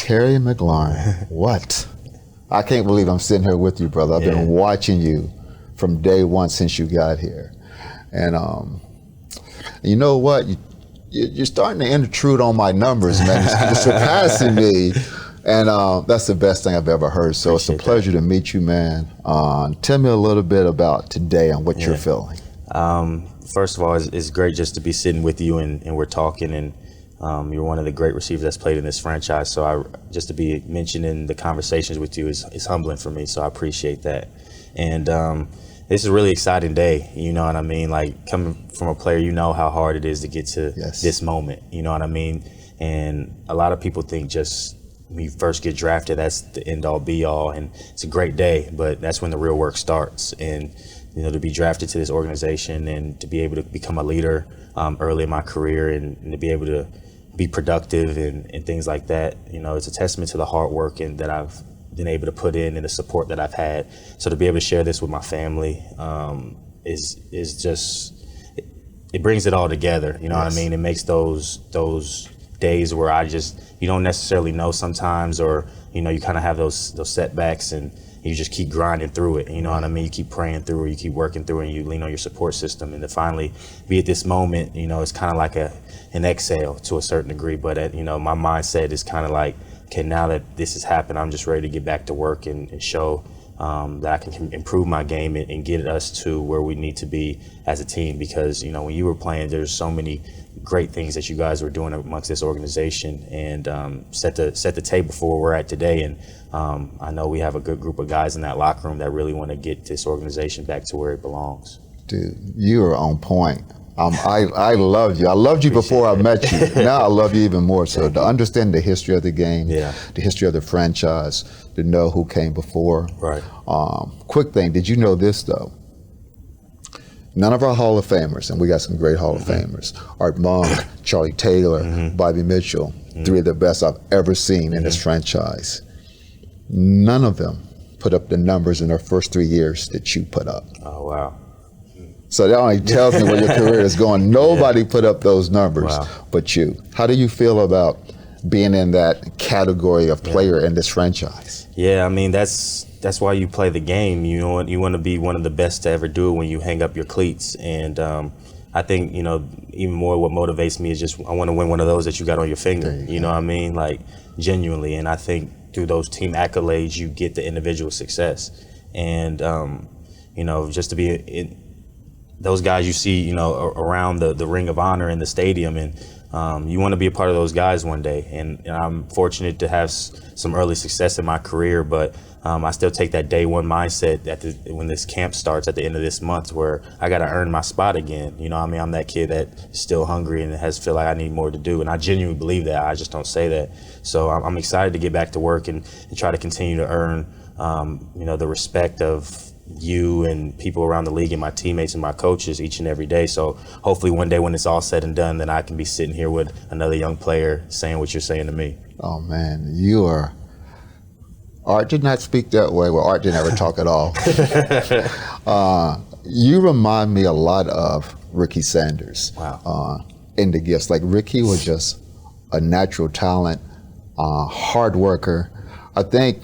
Terry McLaurin. What? I can't believe I'm sitting here with you, brother. I've been watching you from day one since you got here. And you know what? You're starting to intrude on my numbers, man. You're surpassing me. And that's the best thing I've ever heard. So it's a pleasure to meet you, man. Tell me a little bit about today and what you're feeling. First of all, it's great just to be sitting with you and we're talking, and you're one of the great receivers that's played in this franchise. So just to be mentioned in the conversations with you is humbling for me. So I appreciate that. And this is a really exciting day. You know what I mean? Like, coming from a player, you know how hard it is to get to this moment. You know what I mean? And a lot of people think just when you first get drafted, that's the end all be all, and it's a great day, but that's when the real work starts. And to be drafted to this organization and to be able to become a leader early in my career and to be able to be productive and things like that, it's a testament to the hard work and that I've been able to put in and the support that I've had. So to be able to share this with my family is just, it brings it all together. You know what I mean? It makes those days where you don't necessarily know sometimes, or you kind of have those setbacks and you just keep grinding through it. You know what I mean? You keep praying through it, you keep working through it, and you lean on your support system. And to finally be at this moment, it's kind of like an exhale to a certain degree. But my mindset is kind of like, okay, now that this has happened, I'm just ready to get back to work and show that I can improve my game and get us to where we need to be as a team. Because when you were playing, there's so many great things that you guys were doing amongst this organization, and set the table for where we're at today. And I know we have a good group of guys in that locker room that really want to get this organization back to where it belongs. Dude, you are on point. I love you. I loved you before I met you. Now I love you even more. So to understand the history of the game, the history of the franchise, to know who came before. Right. Quick thing, did you know this though? None of our Hall of Famers, and we got some great Hall of Famers, Art Monk, Charlie Taylor, Bobby Mitchell, three of the best I've ever seen in this franchise. None of them put up the numbers in their first 3 years that you put up. Oh, wow. So that only tells me where your career is going. Nobody put up those numbers but you. How do you feel about being in that category of player in this franchise? Yeah, I mean, that's why you play the game. You want to be one of the best to ever do it when you hang up your cleats. And I think, even more what motivates me is just I want to win one of those that you got on your finger. You know what I mean? Like, genuinely. And I think through those team accolades, you get the individual success. And, just to be in those guys you see, around the Ring of Honor in the stadium, and you want to be a part of those guys one day. And I'm fortunate to have some early success in my career, but I still take that day one mindset when this camp starts at the end of this month, where I got to earn my spot again. You know what I mean? I'm that kid that's still hungry and feel like I need more to do. And I genuinely believe that. I just don't say that. So I'm excited to get back to work and try to continue to earn, the respect of you and people around the league and my teammates and my coaches each and every day. So hopefully one day when it's all said and done, then I can be sitting here with another young player saying what you're saying to me. Oh man, you are. Art did not speak that way. Well, Art didn't ever talk at all. You remind me a lot of Ricky Sanders. Wow. In the gifts. Like, Ricky was just a natural talent, hard worker. I think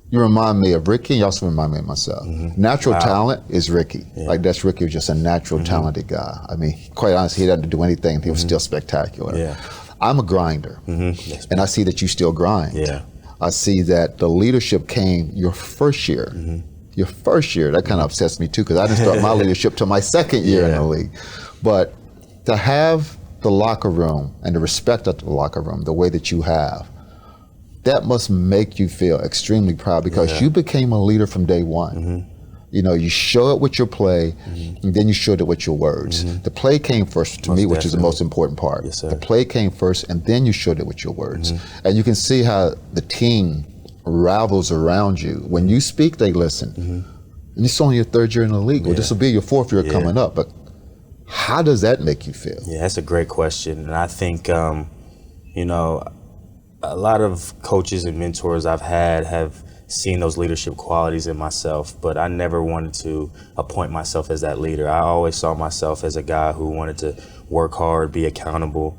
you remind me of Ricky, and you also remind me of myself. Natural talent is Ricky. Like, that's Ricky was just a natural talented guy. I mean, quite honestly, he didn't do anything. He was still spectacular. I'm a grinder, and I see that you still grind. I see that the leadership came your first year. Your first year, that kind of upsets me too, because I didn't start my leadership till my second year in the league. But to have the locker room and the respect of the locker room, the way that you have, that must make you feel extremely proud, because you became a leader from day one. You show it with your play, and then you showed it with your words. The play came first to me, which is the most important part. The play came first, and then you showed it with your words. And you can see how the team rallies around you. When you speak, they listen. And it's only your third year in the league. Well, this will be your fourth year coming up. But how does that make you feel? Yeah, that's a great question. And I think, a lot of coaches and mentors I've had have seen those leadership qualities in myself, but I never wanted to appoint myself as that leader. I always saw myself as a guy who wanted to work hard, be accountable,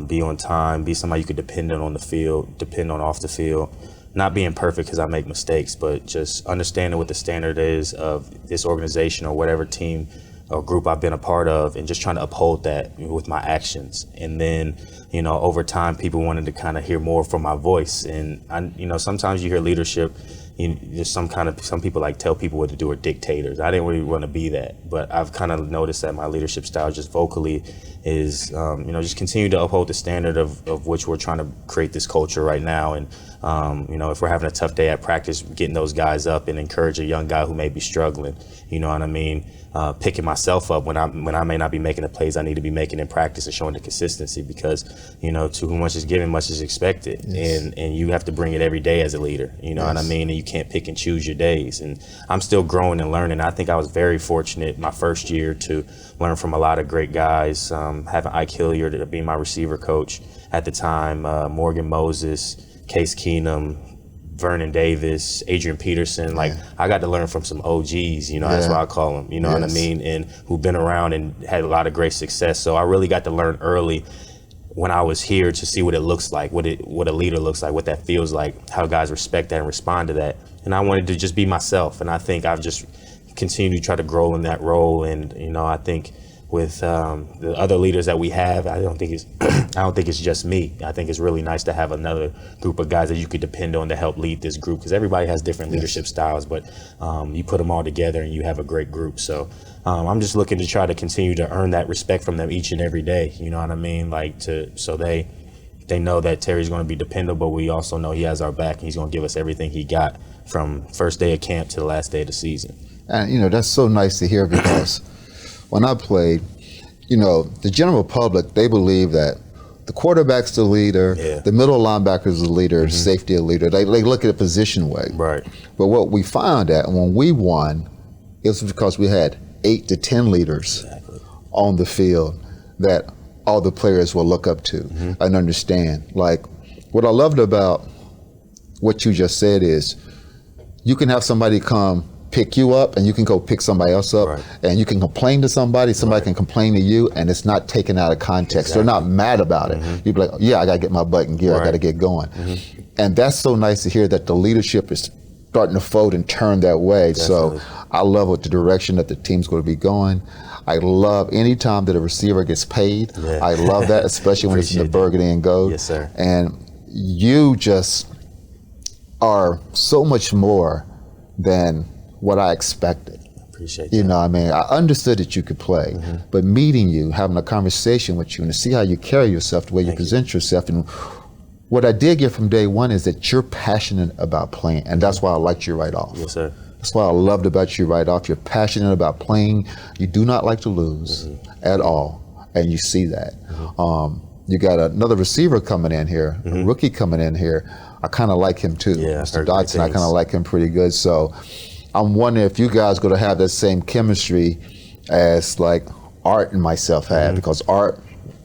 be on time, be somebody you could depend on the field, depend on off the field. Not being perfect because I make mistakes, but just understanding what the standard is of this organization or whatever team or group I've been a part of, and just trying to uphold that with my actions. And then, over time, people wanted to kind of hear more from my voice. And sometimes you hear leadership, just some people like tell people what to do or dictators. I didn't really want to be that, but I've kind of noticed that my leadership style just vocally is, just continue to uphold the standard of which we're trying to create this culture right now. And, if we're having a tough day at practice, getting those guys up and encourage a young guy who may be struggling, you know what I mean? Picking myself up when I may not be making the plays I need to be making in practice and showing the consistency, because, to whom much is given, much is expected. Yes. And you have to bring it every day as a leader, you know Yes. what I mean? And you can't pick and choose your days. And I'm still growing and learning. I think I was very fortunate my first year to learn from a lot of great guys, having Ike Hilliard to be my receiver coach at the time, Morgan Moses, Case Keenum, Vernon Davis, Adrian Peterson. Like, I got to learn from some OGs, that's what I call them, you know what I mean? And who've been around and had a lot of great success. So I really got to learn early when I was here to see what it looks like, what a leader looks like, what that feels like, how guys respect that and respond to that. And I wanted to just be myself. And I think I've just continued to try to grow in that role. And, I think with the other leaders that we have, I don't think it's just me. I think it's really nice to have another group of guys that you could depend on to help lead this group, because everybody has different leadership styles, but you put them all together and you have a great group. So I'm just looking to try to continue to earn that respect from them each and every day. You know what I mean? So they know that Terry's going to be dependable. We also know he has our back and he's going to give us everything he got from first day of camp to the last day of the season. And, that's so nice to hear, because when I played, the general public, they believe that the quarterback's the leader, the middle linebacker's the leader, safety a leader. They look at it position way. Right. But what we found that when we won, it was because we had 8 to 10 leaders on the field that all the players will look up to and understand. Like, what I loved about what you just said is you can have somebody come pick you up and you can go pick somebody else up, and you can complain to somebody can complain to you, and it's not taken out of context. They're not mad about it. You'd be like, yeah, I got to get my butt in gear. I got to get going. And that's so nice to hear that the leadership is starting to fold and turn that way. Definitely. So I love what the direction that the team's going to be going. I love any time that a receiver gets paid. I love that, especially when it's in the burgundy and gold. Yes, sir. And you just are so much more than what I expected. Appreciate that. You know what I mean? I understood that you could play, but meeting you, having a conversation with you, and to see how you carry yourself, the way you present yourself, and what I did get from day one is that you're passionate about playing, and that's why I liked you right off. Yes, sir. That's why I loved about you right off. You're passionate about playing. You do not like to lose at all, and you see that. You got another receiver coming in here, a rookie coming in here. I kind of like him too. Yeah, Mr. Dotson, I kind of like him pretty good. So I'm wondering if you guys going to have that same chemistry as like Art and myself had, because Art,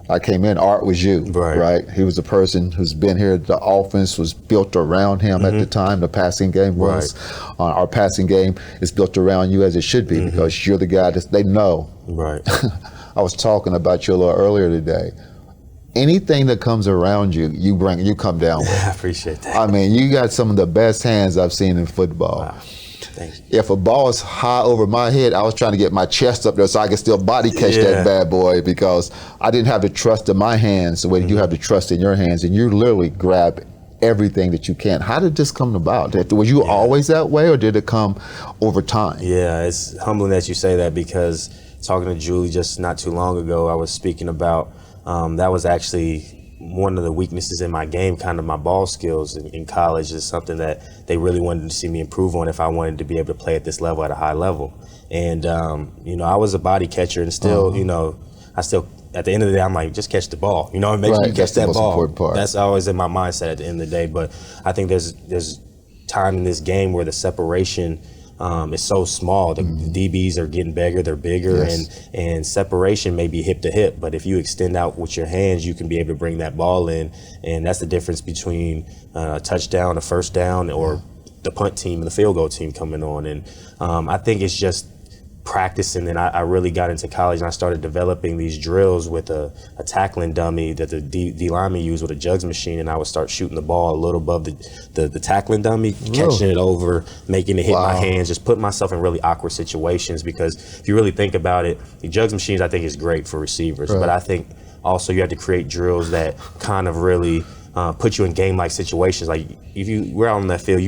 I came in, Art was you, right? He was the person who's been here. The offense was built around him at the time. The passing game was. Our passing game is built around you, as it should be, because you're the guy that they know. Right. I was talking about you a little earlier today. Anything that comes around you, you come down with. I appreciate that. I mean, you got some of the best hands I've seen in football. Wow. Thank you. If a ball is high over my head, I was trying to get my chest up there so I could still body catch that bad boy, because I didn't have the trust in my hands the way you have the trust in your hands, and you literally grab everything that you can. How did this come about? Was you always that way, or did it come over time? Yeah, it's humbling that you say that, because talking to Julie just not too long ago, I was speaking about that was actually one of the weaknesses in my game, kind of my ball skills in college, is something that they really wanted to see me improve on if I wanted to be able to play at this level, at a high level. And, I was a body catcher, and still, I still, at the end of the day, I'm like, just catch the ball. Make sure you catch that ball. That's always in my mindset at the end of the day. But I think there's time in this game where the separation is so small. The DBs are getting bigger, they're bigger, and separation may be hip to hip, but if you extend out with your hands, you can be able to bring that ball in, and that's the difference between a touchdown, a first down, or the punt team and the field goal team coming on. And I think it's just practicing, and I really got into college, and I started developing these drills with a tackling dummy that the D lineman used with a jugs machine, and I would start shooting the ball a little above the tackling dummy, catching it over, making it hit my hands, just putting myself in really awkward situations. Because if you really think about it, the jugs machines I think is great for receivers, but I think also you have to create drills that kind of really put you in game-like situations. Like if we're out on that field,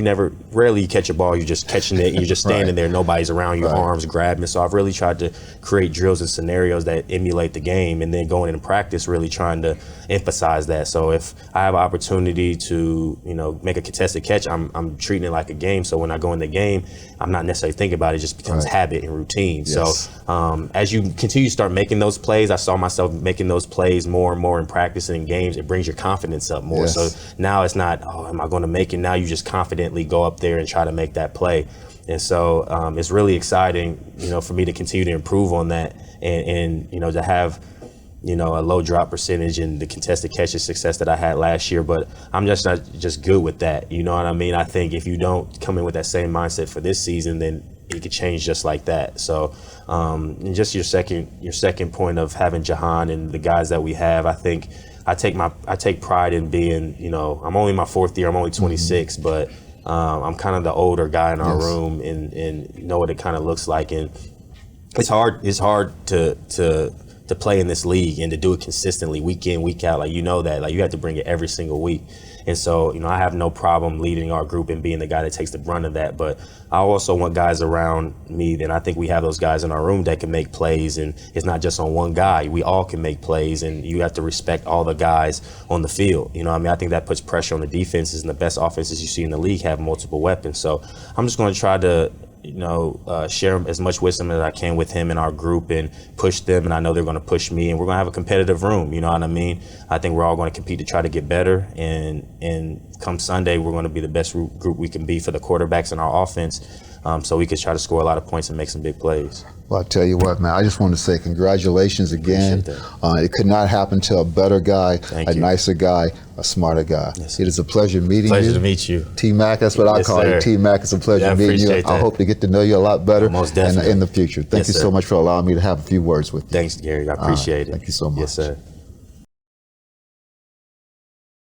rarely you catch a ball, you're just catching it and you're just standing there, nobody's around, your arms grabbing. So I've really tried to create drills and scenarios that emulate the game, and then going into practice really trying to emphasize that. So if I have an opportunity to, make a contested catch, I'm treating it like a game. So when I go in the game, I'm not necessarily thinking about it, it just becomes habit and routine. Yes. So as you continue to start making those plays, I saw myself making those plays more and more in practice and in games. It brings your confidence up more. Yes. So now it's not, am I going to make it? Now you just confidently go up there and try to make that play. And so it's really exciting, for me to continue to improve on that and to have, a low drop percentage and the contested catches success that I had last year. But I'm just not just good with that. You know what I mean? I think if you don't come in with that same mindset for this season, then it could change just like that. So and just your second point of having Jahan and the guys that we have, I think I take pride in being, I'm only my fourth year, I'm only 26, but I'm kind of the older guy in our room and know what it kind of looks like. And it's hard to play in this league and to do it consistently week in, week out. Like, that, like you have to bring it every single week. And so, I have no problem leading our group and being the guy that takes the brunt of that. But I also want guys around me, and I think we have those guys in our room that can make plays. And it's not just on one guy. We all can make plays, and you have to respect all the guys on the field. I think that puts pressure on the defenses, and the best offenses you see in the league have multiple weapons. So I'm just going to try to share as much wisdom as I can with him and our group and push them. And I know they're going to push me, and we're going to have a competitive room. You know what I mean? I think we're all going to compete to try to get better. And come Sunday, we're going to be the best group we can be for the quarterbacks in our offense. So we could try to score a lot of points and make some big plays. Well, I tell you what, man, I just want to say congratulations again. It could not happen to a better guy, nicer guy, a smarter guy. Yes, it is a pleasure meeting you. Pleasure to meet you. T-Mac, that's what I call you. T-Mac, it's a pleasure meeting you. That. I hope to get to know you a lot better most definitely. in the future. Thank you so much for allowing me to have a few words with you. Thanks, Gary. I appreciate it. Thank you so much. Yes, sir.